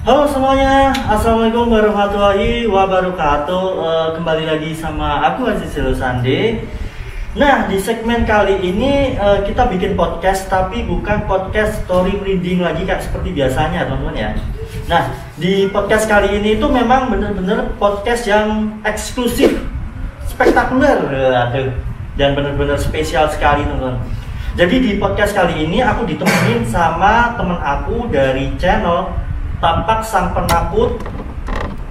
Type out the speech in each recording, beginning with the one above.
Halo semuanya, Assalamualaikum warahmatullahi wabarakatuh. Kembali lagi sama aku Aziz Sande. Nah, di segmen kali ini kita bikin podcast, tapi bukan podcast story reading lagi kayak seperti biasanya teman-teman ya. Nah, di podcast kali ini itu memang bener-bener podcast yang eksklusif, spektakuler, dan bener-bener spesial sekali teman-teman. Jadi di podcast kali ini aku ditemenin sama temen aku dari channel Tapak Sang Penakut,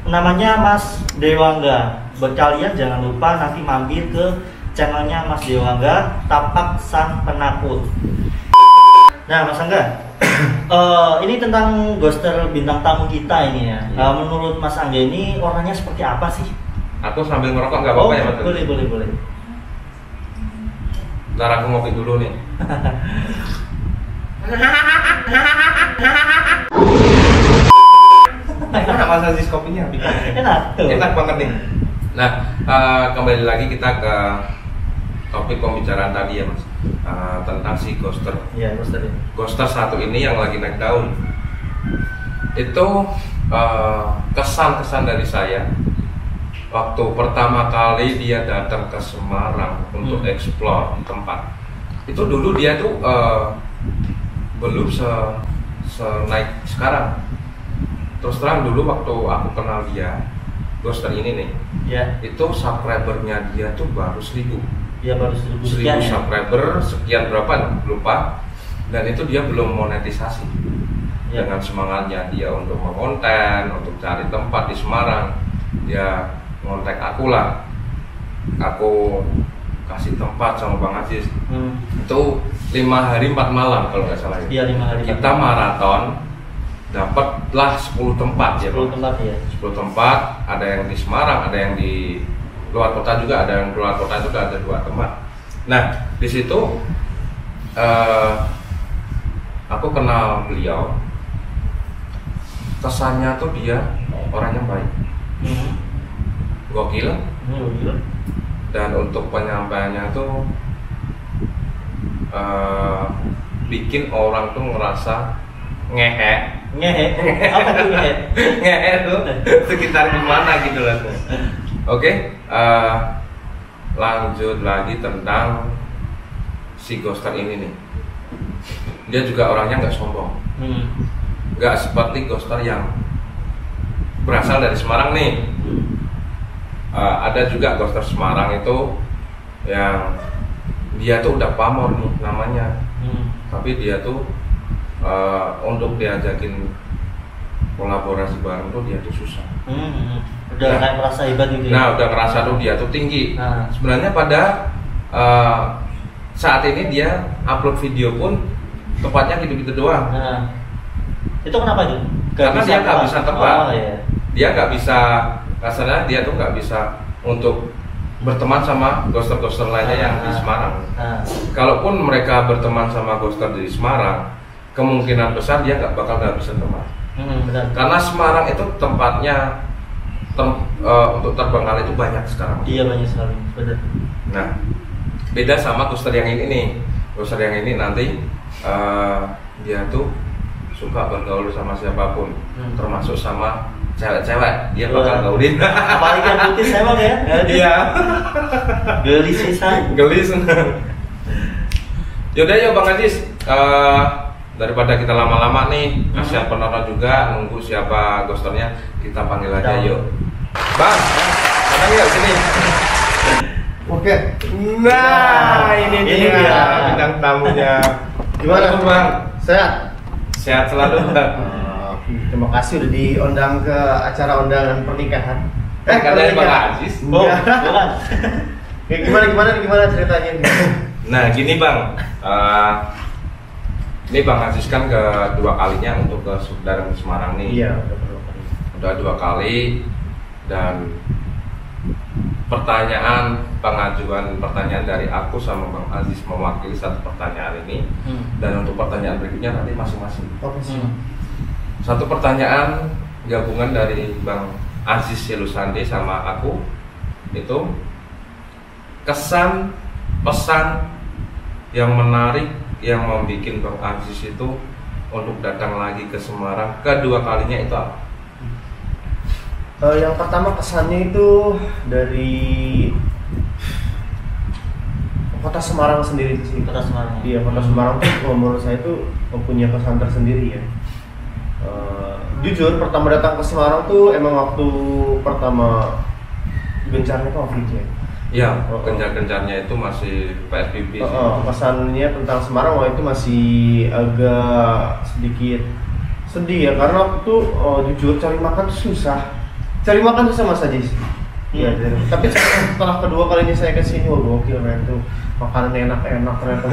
namanya Mas Dewangga. Buat kalian jangan lupa nanti mampir ke channelnya Mas Dewangga, Tapak Sang Penakut. Nah Mas Angga, ini tentang ghoster bintang tamu kita ini ya. Menurut Mas Angga ini orangnya seperti apa sih? Aku sambil ngerokok nggak apa-apa ya Mas? Boleh. Ntar aku ngopi dulu nih. Enak Mas Aziz kopinya, enak banget nih. Nah, kembali lagi kita ke topik pembicaraan tadi ya Mas, tentang si ghoster. Iya, ghoster. Ghoster satu ini yang lagi naik daun. Itu kesan-kesan dari saya waktu pertama kali dia datang ke Semarang untuk explore tempat. Itu dulu dia tuh belum naik sekarang. Terus terang dulu waktu aku kenal dia, ghoster ini nih, itu subscribernya dia tuh baru 1.000. Iya, baru 1.000 ya? Subscriber sekian berapa lupa, dan itu dia belum monetisasi. Dengan semangatnya dia untuk mengonten, untuk cari tempat di Semarang, dia ngontek aku lah, aku kasih tempat sama Bang Aziz. Itu 5 hari 4 malam kalau nggak salah. Iya, 5 hari. Kita maraton. Dapatlah 10 tempat ya, 10 tempat ya. 10 tempat, ada yang di Semarang, ada yang di luar kota juga, ada yang di luar kota juga, ada 2 tempat. Nah, di situ aku kenal beliau. Kesannya tuh dia orangnya baik, gokil, dan untuk penyampaiannya tuh bikin orang tuh ngerasa ngehe. Apa tuh ngehe? Ngehe tuh sekitar gimana gitu lah. Oke, lanjut lagi tentang si ghoster ini nih. Dia juga orangnya nggak sombong, nggak seperti ghoster yang berasal dari Semarang nih. Ada juga ghoster Semarang itu yang dia tuh udah pamor nih namanya, tapi dia tuh untuk diajakin kolaborasi bareng tuh dia tuh susah. Udah kayak merasa hebat gitu ya? Nah, udah ngerasa tuh dia tuh tinggi. Sebenarnya pada saat ini dia upload video pun tempatnya gitu-gitu doang. Itu kenapa itu? Karena dia nggak bisa tebak. Dia nggak bisa, kasarnya dia tuh nggak bisa untuk berteman sama ghoster-ghoster lainnya yang di Semarang. Kalaupun mereka berteman sama ghoster di Semarang, kemungkinan besar dia nggak bakal kehabisan teman. Karena Semarang itu tempatnya untuk terbang kali itu banyak sekarang. Iya, banyak sekali, benar. Nah, beda sama ghoster yang ini nih. Ghoster yang ini nanti dia tuh suka bergaul sama siapapun, termasuk sama cewek-cewek. Dia bakal gaulin. Apalagi yang putih emang ya? Iya. Gelis bisa. Gelis. Yaudah ya Bang Aziz. Daripada kita lama-lama nih, kasihan penonton juga nunggu siapa ghosternya, kita panggil aja yuk. Bang, datang yuk sini. Oke. Nah, ini dia bintang tamunya. Gimana Bang? Sehat? Sehat selalu. Terima kasih udah diundang ke acara undangan pernikahan. Katanya Bang Aziz. Bukan. Gimana ceritanya? Nah, gini Bang. Ini Bang Aziz kan kedua kalinya untuk ke Sudarang Semarang nih. Iya, udah 2 kali, dan pengajuan pertanyaan dari aku sama Bang Aziz mewakili 1 pertanyaan ini, dan untuk pertanyaan berikutnya nanti masing-masing. Satu pertanyaan gabungan dari Bang Aziz Sande sama aku, itu kesan pesan yang menarik yang membuat Bang Aziz itu untuk datang lagi ke Semarang kedua kalinya itu apa? Yang pertama kesannya itu dari Kota Semarang sendiri sih. Kota Semarang. Iya, Kota Semarang tuh menurut saya itu mempunyai kesan tersendiri ya. Jujur pertama datang ke Semarang tuh emang waktu pertama gencarnya COVID ya. Iya, gencar-gencarnya itu masih PSBB sih. Kesannya tentang Semarang waktu itu masih agak sedikit sedih ya, karena waktu itu jujur cari makan tuh susah. Cari makan susah Mas Ajis. Iya, tapi setelah kedua kalinya saya kesini, gokil men tuh, makanan enak-enak ternyata.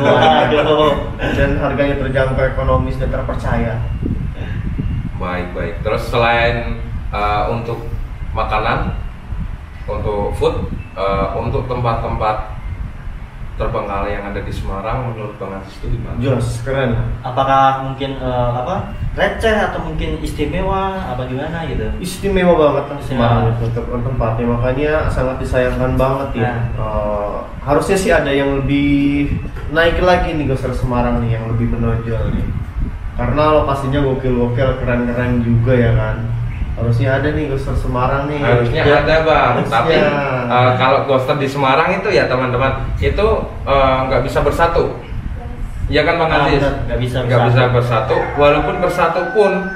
Dan harganya terjangkau, ekonomis dan terpercaya. Baik. Terus selain untuk makanan, untuk food, untuk tempat-tempat terbengkalai yang ada di Semarang, menurut Bang Aziz itu gimana? Jos, keren. Apakah mungkin receh atau mungkin istimewa apa gimana gitu? Istimewa banget kan Semarang itu tempatnya, makanya sangat disayangkan banget ya. Harusnya sih ada yang lebih naik lagi nih Ghoster Semarang nih, yang lebih menonjol nih. Karena lokasinya gokil-gokil, keren-keren juga ya kan. Harusnya ada nih Ghoster Semarang nih. Harusnya ya, ada Bang, harusnya. tapi kalau Ghoster di Semarang itu ya teman-teman itu nggak bisa bersatu. Iya kan Bang Aziz? Nggak bisa bersatu. Walaupun bersatu pun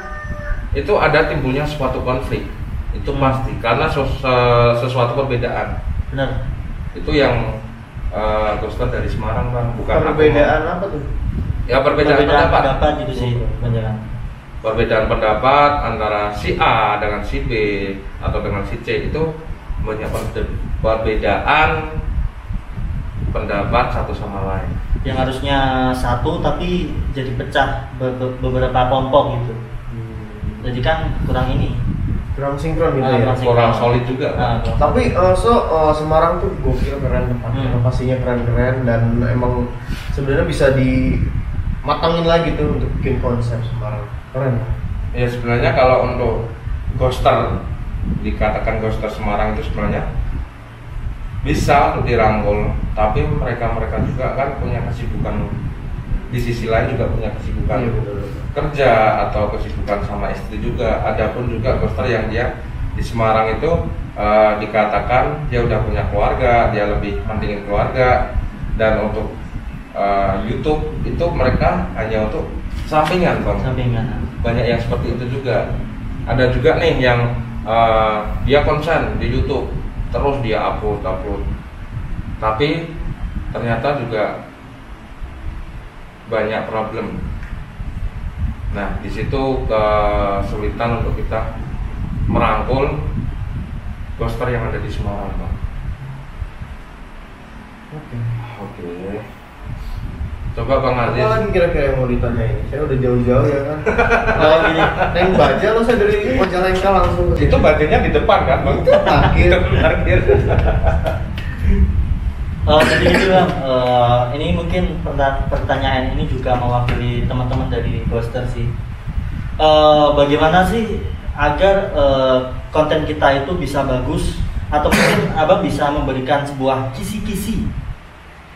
itu ada timbulnya suatu konflik. Itu pasti karena sesuatu perbedaan. Benar. Itu yang Ghoster dari Semarang Bang, bukan perbedaan apa tuh? Ya perbedaan pendapat gitu sih, beneran. Perbedaan pendapat antara si A dengan si B atau dengan si C itu banyak perbedaan pendapat satu sama lain. Yang harusnya satu tapi jadi pecah beberapa kelompok gitu. Jadi kan kurang sinkron gitu ya. Kurang solid juga. Tapi Semarang tuh gokil, keren tempatnya, lokasinya keren-keren dan emang sebenarnya bisa dimatangin lagi tuh untuk bikin konsep Semarang. Keren. Ya sebenarnya kalau untuk Ghoster, dikatakan Ghoster Semarang itu sebenarnya bisa untuk dirangkul, tapi mereka juga kan punya kesibukan di sisi lain, juga punya kesibukan kerja atau kesibukan sama istri juga. Adapun juga Ghoster yang dia di Semarang itu dikatakan dia udah punya keluarga, dia lebih pentingin keluarga, dan untuk YouTube itu mereka hanya untuk sampingan Bang. Banyak yang seperti itu juga. Ada juga nih yang dia konsen di YouTube, terus dia upload. Tapi ternyata juga banyak problem. Nah, di situ kesulitan untuk kita merangkul Ghoster yang ada di Semarang, Bang. Oke. Coba Bang Aziz. Apa lagi kira-kira yang mau ditanya ini? Saya udah jauh-jauh ya kan. Kalau gini, neng baja lo saya dari Majalengka langsung. Itu bajanya di depan kan, Bang? Itu parkir. Jadi gitu Bang. Ini mungkin pertanyaan ini juga mewakili teman-teman dari Ghoster sih. Bagaimana sih agar konten kita itu bisa bagus, atau mungkin Abang bisa memberikan sebuah kisi-kisi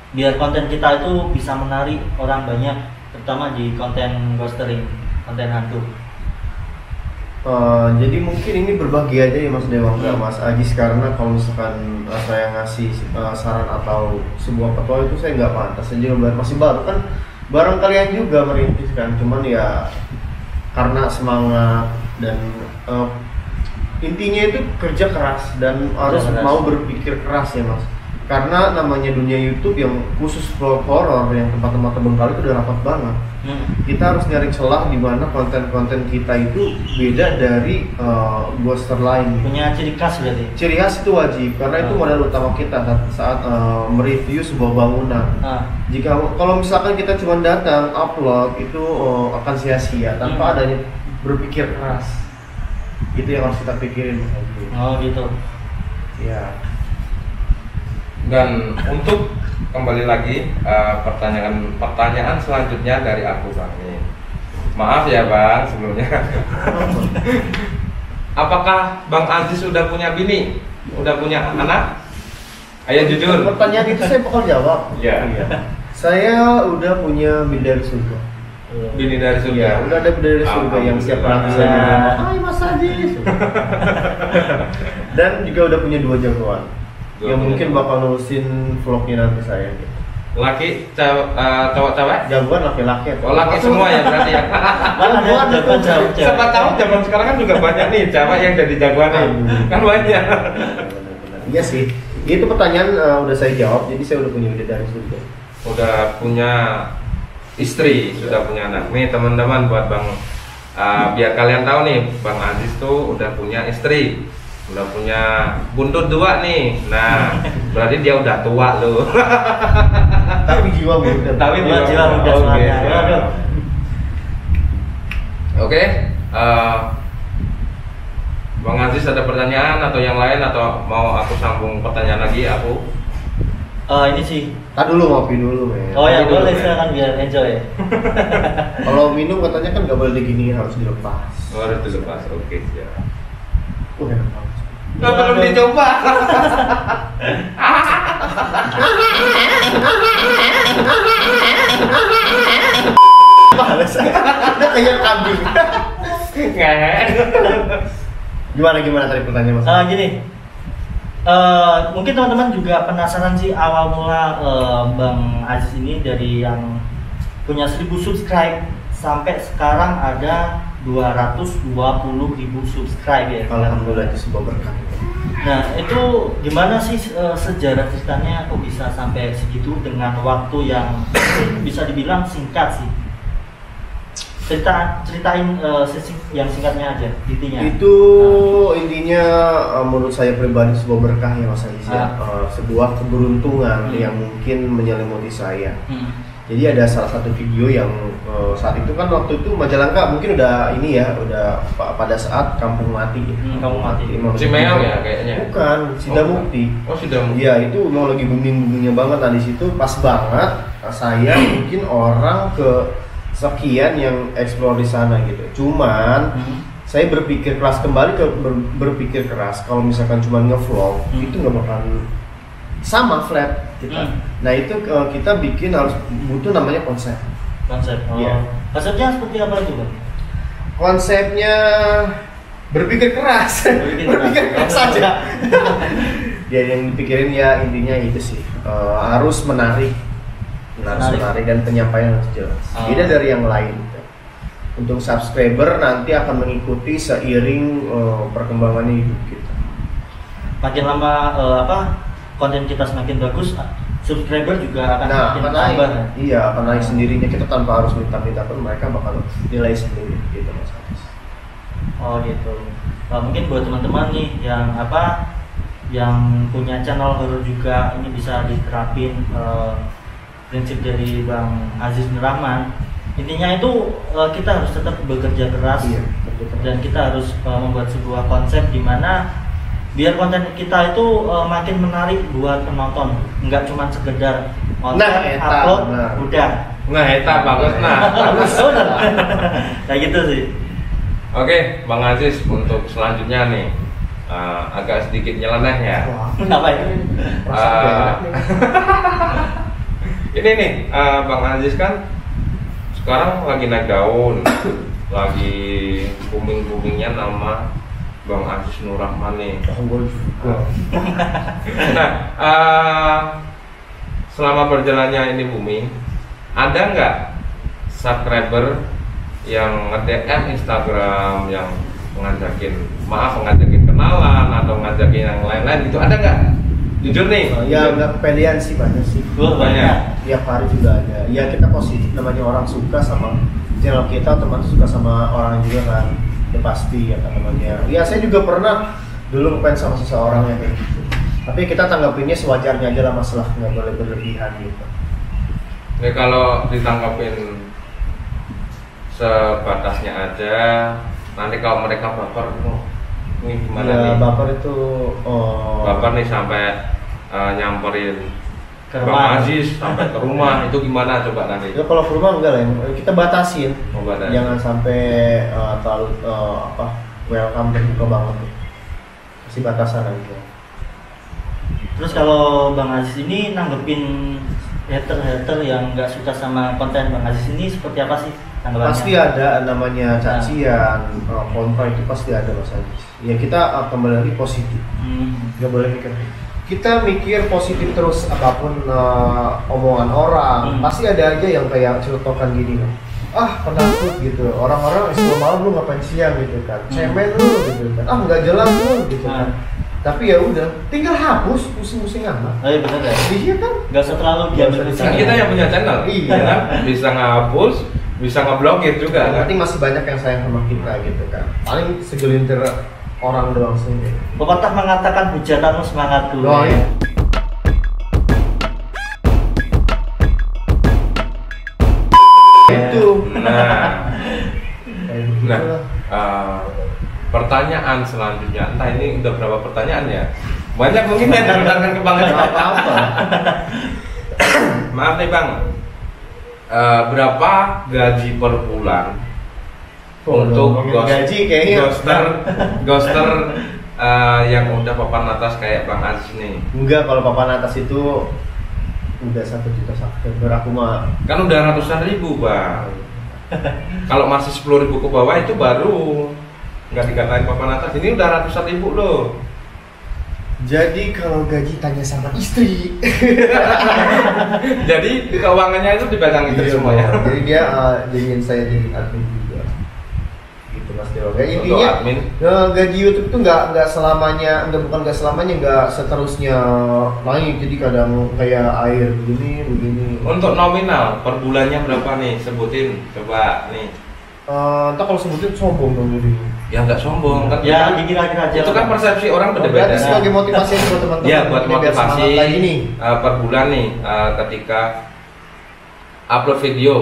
biar konten kita itu bisa menarik orang banyak, terutama di konten ghostering, konten hantu. Jadi mungkin ini berbagi aja ya Mas Dewa, Mas Ajis, karena kalau misalkan saya ngasih saran atau sebuah petua itu saya nggak pantas, saya juga masih baru kan, bareng kalian juga merintis kan, cuman ya karena semangat dan intinya itu kerja keras dan harus mau berpikir keras ya Mas. Karena namanya dunia YouTube yang khusus horor, yang tempat-tempat terbengkalai itu udah rapat banget. Kita harus nyari celah di mana konten-konten kita itu beda dari ghoster lain. Punya ciri khas berarti? Ciri khas itu wajib, karena itu modal utama kita saat mereview sebuah bangunan. Jika kalau misalkan kita cuma datang upload itu akan sia-sia tanpa adanya berpikir keras. Itu yang harus kita pikirin. Oh gitu. Ya. Dan untuk kembali lagi pertanyaan selanjutnya dari aku Bang. Maaf ya Bang sebelumnya. Apakah Bang Aziz sudah punya bini? Udah punya anak? Ayo jujur. Pertanyaan itu saya bakal jawab. Iya. Saya udah punya bidadari surga. Bini dari surga. Iya, udah ada dari surga yang siap Alhamdulillah. langsung. Hai Mas Ajis. Dan juga udah punya 2 jagoan yang mungkin bakal nulisin vlognya nanti saya gitu. Laki, cowok-cewek? Jagoan laki-laki. Oh, laki semua ya berarti ya. Jagoan cewek. Siapa tahu zaman sekarang kan juga banyak nih cewek yang jadi jagoan nih. Kan banyak. Benar-benar. Iya sih. Itu pertanyaan udah saya jawab, jadi saya udah punya ide dari surga. Udah punya istri, sudah punya anak. Nih teman-teman buat Bang, biar kalian tahu nih, Bang Aziz tuh udah punya istri, udah punya buntut 2 nih. Nah, berarti dia udah tua loh. Tapi jiwa muda. Jiwa muda Oke, semuanya. siap. Aduh. Oke, Bang Aziz ada pertanyaan atau yang lain atau mau aku sambung pertanyaan lagi aku? Ini sih. Dulu ngopi dulu ya. Oh ya Ngopi dulu, boleh, men. silakan biar enjoy. Kalau minum katanya kan nggak boleh diginiin, harus dilepas. Oh, harus dilepas. Oke, siap. Udah. Nggak perlu dicoba. Males. Udah kayak kambing. Nggak. Gimana tadi pertanyaan Mas? Gini, mungkin teman-teman juga penasaran sih awal mula Bang Aziz ini dari yang punya 1000 subscribe sampai sekarang ada 220.000 subscribe ya. Alhamdulillah itu sebuah berkah. Nah itu gimana sih sejarah ceritanya kok bisa sampai segitu dengan waktu yang bisa dibilang singkat sih? Ceritain yang singkatnya aja intinya. Itu intinya menurut saya pribadi sebuah berkah ya Mas Aziz ya. Sebuah keberuntungan yang mungkin menyelimuti saya. Jadi ada salah satu video yang saat itu kan waktu itu Majalengka mungkin udah ini ya, udah pada saat Kampung Mati. Kampung Mati. Cimeong ya kayaknya. Bukan, Sidamukti. Oh, Sidamukti. Iya, itu mau lagi booming-boomingnya banget. Nah di situ pas banget saya mungkin orang ke sekian yang explore di sana gitu. Cuman saya berpikir keras kembali berpikir keras kalau misalkan cuma ngevlog itu nggak bakalan sama flat kita. Nah itu kita bikin harus butuh namanya konsep. Konsep. Iya. Konsepnya seperti apa itu Bang? Konsepnya berpikir keras. Berpikir keras saja. Ya yang dipikirin ya intinya itu sih harus menarik dan penyampaian harus jelas. Beda dari yang lain. Untuk subscriber nanti akan mengikuti seiring perkembangannya hidup kita. Makin lama konten kita semakin bagus, subscriber juga akan semakin naik. tambah. Iya, akan naik sendirinya. Kita tanpa harus minta pun mereka bakal nilai sendiri gitu Mas Aziz. Oh gitu. Mungkin buat teman-teman nih yang punya channel horor juga ini bisa diterapin prinsip dari Bang Aziz Nur Rahman. Intinya itu kita harus tetap bekerja keras, dan kita harus membuat sebuah konsep di mana biar konten kita itu makin menarik buat penonton, nggak cuma sekedar konten upload udah. Nah, eta bagus Bagus bener. Kayak gitu sih. Oke, Bang Aziz untuk selanjutnya nih agak sedikit nyeleneh ya. Kenapa ini? Ini nih Bang Aziz kan sekarang lagi naik daun, lagi boomingnya nama Bang Aziz Nur Rahman nih. Nah, selama berjalannya ini booming, ada nggak subscriber yang nge-DM Instagram yang ngajakin kenalan atau ngajakin yang lain-lain gitu, ada nggak? Jujur nih. Ya nggak kepedean sih, banyak sih. Banyak. Tiap hari juga ada. Ya kita positif, namanya orang suka sama channel kita, otomatis suka sama orang juga kan. Ya pasti ya kan namanya. Ya saya juga pernah dulu ngefans sama seseorang yang kayak gitu. Tapi kita tanggapinnya sewajarnya aja lah, masalah nggak boleh berlebihan gitu. Ini kalau ditanggapin sebatasnya aja, nanti kalau mereka baper, ini gimana ya, nih? Baper itu Baper nih sampai nyamperin Ke Bang rumah. Aziz sampai ke rumah, itu gimana coba nanti? ya kalau ke rumah enggak lah, kita batasin. Oh, badan. Jangan sampai terlalu welcome terbuka banget. Kasih batasan aja. Terus kalau Bang Aziz ini nanggepin hater yang nggak suka sama konten Bang Aziz ini seperti apa sih? tanggapannya? Pasti ada namanya cacian, kontra itu pasti ada Mas Ajis. Ya kita kembali lagi positif, nggak boleh mikir. Kita mikir positif terus apapun omongan orang, pasti ada aja yang kayak celotokan gini loh. Ah penakut gitu, orang-orang sebelum malam lu ngapain siang gitu kan, cemen lu gitu kan, ah nggak jelas lu gitu kan. Tapi ya udah, tinggal hapus, pusing-pusing amat. Oh iya benar ya. Iya kan? Gak usah terlalu diambil Nggak usah Kan kita yang punya channel, Iya. kan? Bisa ngehapus, bisa ngeblokir juga kan. Berarti masih banyak yang sayang sama kita gitu kan. Paling segelintir orang doang sendiri. Pepatah mengatakan hujananmu semangatku. Oh, iya. Itu. Nah, Kayak gitu nah lah. pertanyaan selanjutnya, entah ini udah berapa pertanyaan ya? Banyak mungkin yang datangkan ke Bang Ajis. Nggak apa-apa. Maaf nih Bang, berapa gaji per bulan untuk ngomongin gaji kayaknya. ghoster yang udah papan atas kayak Bang Ajis nih? Enggak, kalau papan atas itu udah 1 juta subscriber aku mah. Kan udah ratusan ribu Bang. Kalau masih 10.000 ke bawah itu baru nggak dikatain papan atas. Ini udah ratusan ribu loh. Jadi kalau gaji tanya sama istri. Jadi keuangannya itu dipegang istri Iya, semua ya. Bang. Jadi dia jadiin saya jadi admin juga. Gitu Mas Dewa. Kayak Untuk intinya admin. gaji YouTube itu nggak selamanya, bukan nggak selamanya, nggak seterusnya naik. Jadi kadang kayak air begini. Untuk nominal per bulannya berapa nih? Sebutin coba nih. Entah kalau sebutin sombong dong jadi. Ya nggak sombong kan? Ya kira-kira aja. Itu kan persepsi orang Berarti beda-beda. sebagai motivasi aja buat teman-teman. Ya buat Ini biar motivasi semangat lagi nih. per bulan nih ketika upload video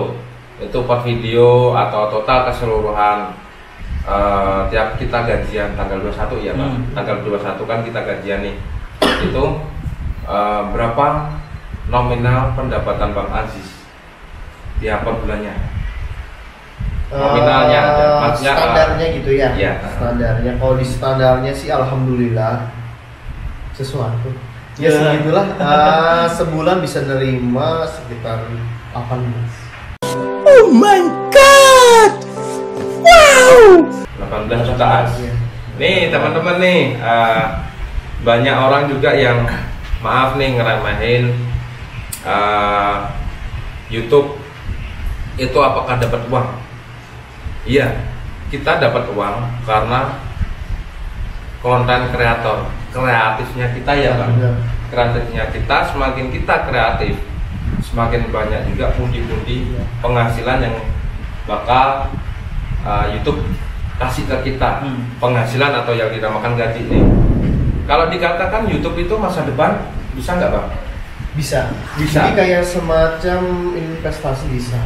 itu per video atau total keseluruhan tiap kita gajian tanggal 21 ya Pak. Tanggal 21 kan kita gajian nih. Itu berapa nominal pendapatan Bang Ajis tiap per bulannya? Nominalnya aja, maksudnya, standarnya gitu ya. Iya. Standarnya. Kalau di standarnya sih alhamdulillah sesuatu. Ya Ya. segitulah. Sebulan bisa nerima sekitar 18. 18 jutaan. Iya. Nih teman-teman nih, banyak orang juga yang maaf nih ngeremehin YouTube itu apakah dapat uang? Iya, kita dapat uang karena konten kreator, kreatifnya kita ya Bang. Benar. Kreatifnya kita, semakin kita kreatif, semakin banyak juga pundi-pundi penghasilan yang bakal YouTube kasih ke kita, penghasilan atau yang dinamakan gaji nih. Kalau dikatakan YouTube itu masa depan, bisa nggak Bang? Bisa. Bisa. Jadi kayak semacam investasi bisa.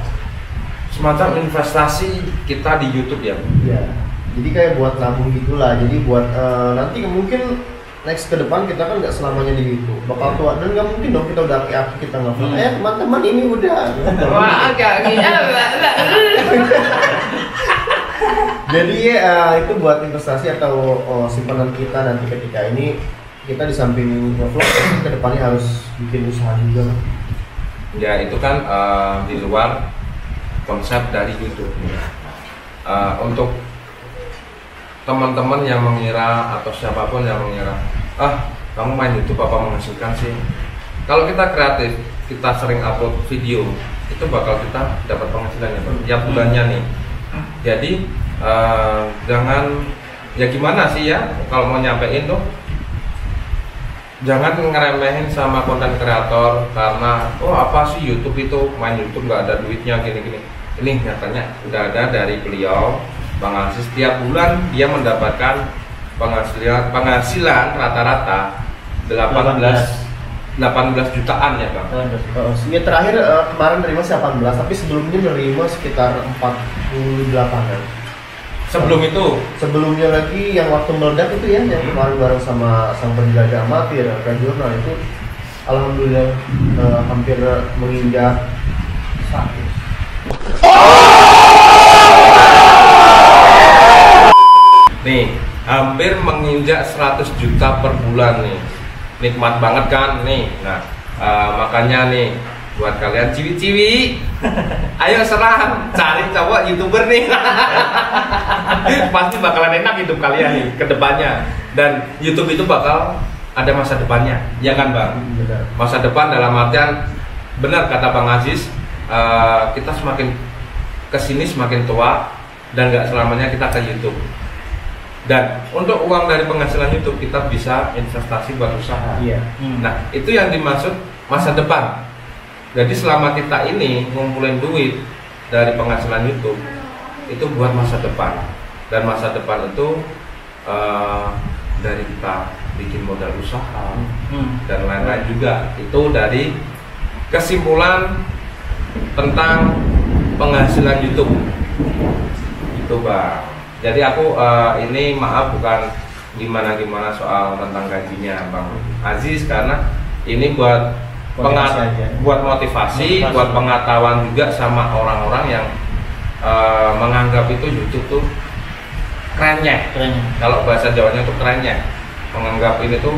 Semacam investasi kita di YouTube ya. Iya. Jadi kayak buat nabung gitulah. Jadi buat nanti mungkin next ke depan kita kan nggak selamanya di YouTube, bakal tua dan nggak mungkin dong kita udah aki-aki kita nggak teman-teman ini udah. Wah, agak Jadi itu buat investasi atau simpanan kita nanti ketika ini kita di samping vlog ke depannya harus bikin usaha juga. Ya itu kan di luar konsep dari YouTube. Untuk teman-teman yang mengira atau siapapun yang mengira, kamu main YouTube apa menghasilkan sih? Kalau kita kreatif, kita sering upload video, itu bakal kita dapat penghasilannya tiap bulannya nih. Jadi jangan, ya gimana sih ya kalau mau nyampein tuh, jangan ngeremehin sama konten kreator karena apa sih YouTube itu, main YouTube nggak ada duitnya gini-gini. Ini nyatanya udah ada dari beliau Bang Ajis, setiap bulan dia mendapatkan penghasilan rata-rata 18 jutaan ya Bang. Ya terakhir kemarin nerima 18, tapi sebelumnya nerima sekitar 48-an. Sebelumnya lagi yang waktu meledak itu ya, yang kemarin bareng sama sang penjaga amatir jurnal itu, alhamdulillah hampir menginjak 100. Nih, hampir menginjak 100 juta per bulan nih. Nikmat banget kan nih. Nah, makanya nih buat kalian ciwi-ciwi, ayo serang, cari cowok YouTuber nih. Pasti bakalan enak hidup kalian nih ke depannya. Dan YouTube itu bakal ada masa depannya, ya kan Bang? Masa depan dalam artian, benar kata Bang Aziz, kita semakin kesini semakin tua dan nggak selamanya kita ke YouTube. Dan untuk uang dari penghasilan YouTube kita bisa investasi buat usaha. Iya. Nah itu yang dimaksud masa depan. Jadi selama kita ini ngumpulin duit dari penghasilan YouTube itu buat masa depan. Dan masa depan itu dari kita bikin modal usaha dan lain-lain juga. Itu dari kesimpulan tentang penghasilan YouTube itu Bang. Jadi aku ini maaf bukan gimana soal tentang gajinya Bang Aziz, karena ini buat buat motivasi, buat pengetahuan juga sama orang-orang yang menganggap itu YouTube tuh kerennya. Kalau bahasa Jawanya tuh kerennya, menganggap ini tuh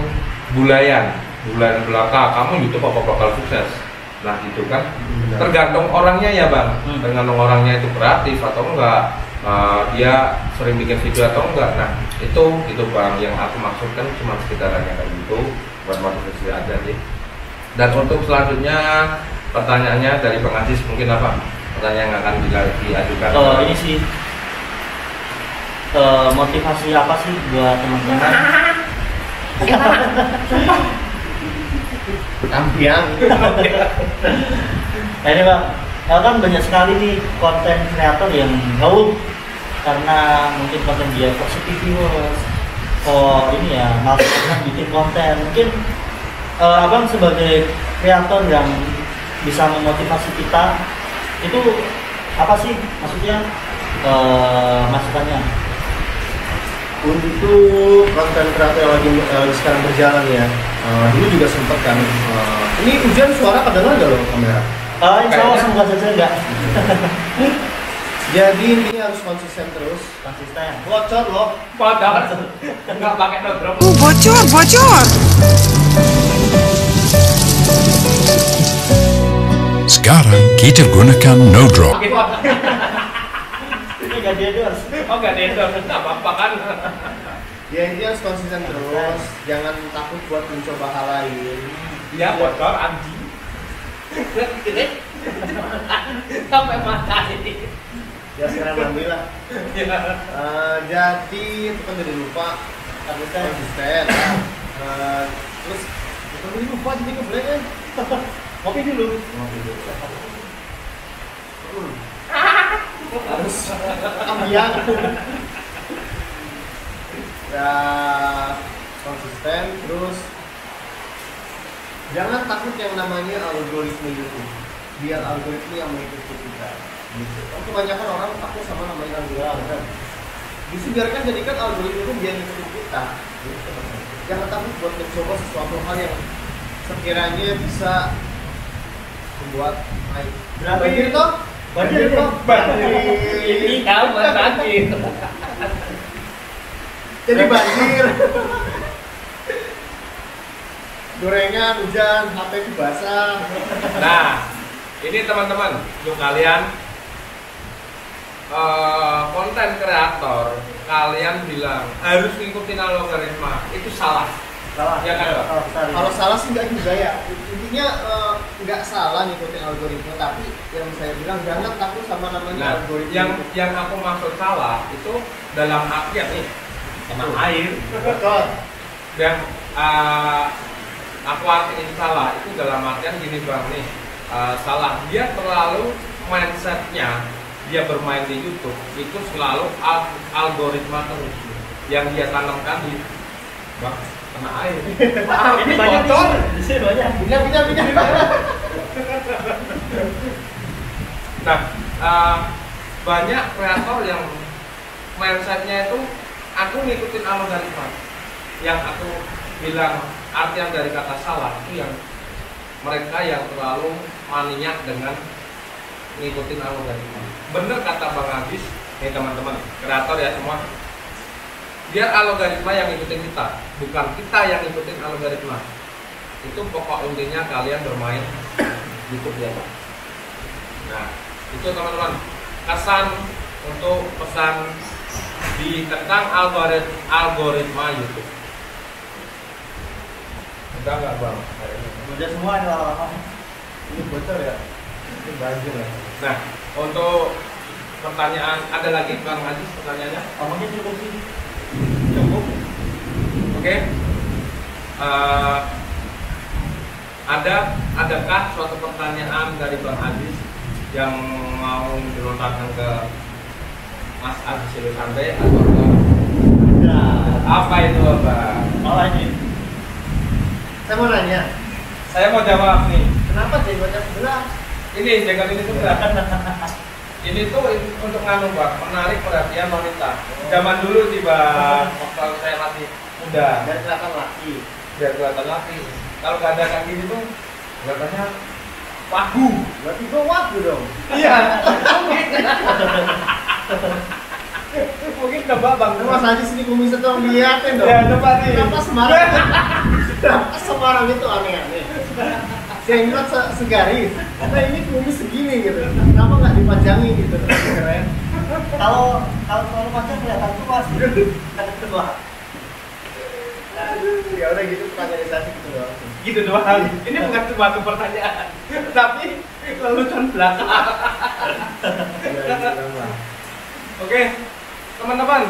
bulayan belaka, kamu YouTube apa bakal sukses. Nah gitu kan, tergantung orangnya ya Bang, tergantung orangnya itu kreatif atau enggak, dia sering bikin video atau enggak. Nah itu Bang yang aku maksudkan, cuma sekitarannya kayak gitu, buat motivasi aja sih. Dan untuk selanjutnya pertanyaannya dari Bang Aziz mungkin apa? Pertanyaan yang akan diajukan. Ini sih motivasi apa sih buat teman-teman? Ambiang. Nah ini Bang, kan banyak sekali nih konten kreator yang gaul karena mungkin konten dia positif viewers. Ini ya maksudnya bikin konten. Mungkin Abang sebagai kreator yang bisa memotivasi kita itu apa sih maksudnya masukannya? Untuk konten kreator yang lagi sekarang berjalan ya, dulu juga sempat kan. Ini hujan suara kedengar nggak loh kamera? Insya Allah semoga saja enggak. Jadi ini harus konsisten terus. Konsisten. Bocor loh. Padahal nggak pakai drop. Bocor. Sekarang kita gunakan no drop. Ini nggak dia harus. Oh nggak ada, nggak apa-apa kan? Ya ini harus konsisten terus. Jangan takut buat mencoba hal lain. Ya bocor anjing. Sampai mata ini. Ya sekarang alhamdulillah. Jadi itu kan jadi lupa konsisten. Terus itu lupa jadi ngeblank kan. Kopi dulu. Harus ambiang. Ya konsisten terus. Jangan takut yang namanya algoritma YouTube. Biar algoritma yang mengikuti kita. Gitu. Kebanyakan orang takut sama namanya algoritma. Justru biarkan jadikan algoritma itu biar ngikutin kita. Gitu. Jangan takut buat mencoba sesuatu hal yang sekiranya bisa membuat baik. Banjir toh? Banjir. Ini kamu banjir. Jadi banjir. Gorengan, hujan, HP itu basah. Nah, ini teman-teman, untuk kalian konten kreator, kalian bilang harus ngikutin algoritma, itu salah. Salah. Ya kan, Pak? Kalau salah sih enggak juga ya. Intinya enggak salah ngikutin algoritma, tapi yang saya bilang jangan takut sama namanya algoritma. Yang aku maksud salah itu dalam artian nih, sama air. Betul. Dan aku artiin salah itu dalam artian gini Bang nih, salah dia terlalu mindsetnya dia bermain di YouTube itu selalu algoritma terus yang dia tanamkan di Bang kena air. Ini banyak bocor. Di sini banyak. Pindah. Nah, banyak kreator yang mindsetnya itu aku ngikutin algoritma. Yang aku bilang artian dari kata salah itu yang mereka yang terlalu maniak dengan ngikutin algoritma. Bener kata Bang Aziz, nih teman-teman kreator ya semua, biar algoritma yang ngikutin kita, bukan kita yang ngikutin algoritma. Itu pokok intinya kalian bermain YouTube ya Pak. Nah itu teman-teman kesan untuk pesan di tentang algoritma YouTube. Udah nggak Bang? Udah semua ya. Ini bocor ya? Ini banjir ya? Nah untuk pertanyaan ada lagi Bang Aziz pertanyaannya? Mungkin cukup sih. Cukup. Oke. Adakah suatu pertanyaan dari Bang Aziz yang mau dilontarkan ke Mas Aziz Silusande atau ke apa itu Bang? Malah ini. Saya mau nanya, Saya mau jawab nih. kenapa jenggotnya sebelah? Ini jangan ini sebelah. Ini tuh untuk nganu Bang, menarik perhatian wanita. Zaman dulu sih Bang, waktu saya masih muda. Biar kelihatan laki. Biar kelihatan laki. Kalau nggak ada kayak gini tuh kelihatannya pagu. Berarti gue wagu dong. Iya. Mungkin coba Bang. Mas Haji sini kumisnya dong, liatin dong. Ya coba nih. Kenapa Semarang? Kenapa Semarang itu aneh-aneh? Jenglot segaris. Nah ini kumis segini gitu. Kenapa nggak dipanjangi gitu? Keren. Kalau macam kelihatan tua sih. Ada tua. Ya udah gitu pertanyaan saya gitu doang. Gitu doang. Ini bukan cuma satu pertanyaan, tapi lelucon belakang. Oke, teman-teman,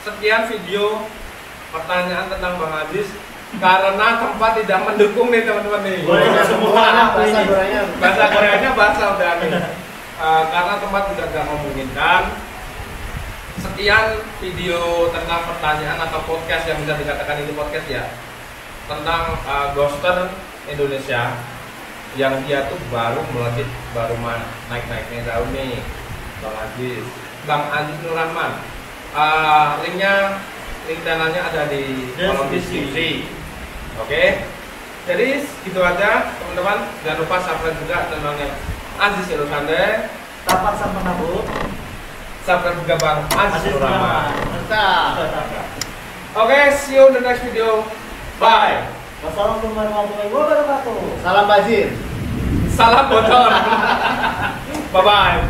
sekian video pertanyaan tentang Bang Aziz karena tempat tidak mendukung nih teman-teman nih. Boleh semua bahasa Koreanya. Bahasa Koreanya bahasa udah nih. Karena tempat tidak memungkinkan. Sekian video tentang pertanyaan atau podcast yang bisa dikatakan ini podcast ya, tentang ghoster Indonesia yang dia tuh baru melejit, baru naik-naiknya daun nih, Bang Aziz Nur Rahman. Link channelnya ada di kolom deskripsi. Oke, jadi gitu aja teman-teman. Jangan lupa subscribe juga channelnya Aziz Silusande. Tapak sama nabuk. Subscribe juga Bang Aziz Nur Rahman. Mantap. Oke, see you in the next video. Bye. Wassalamualaikum warahmatullahi wabarakatuh. Salam Bazir. Salam bocor. Bye bye.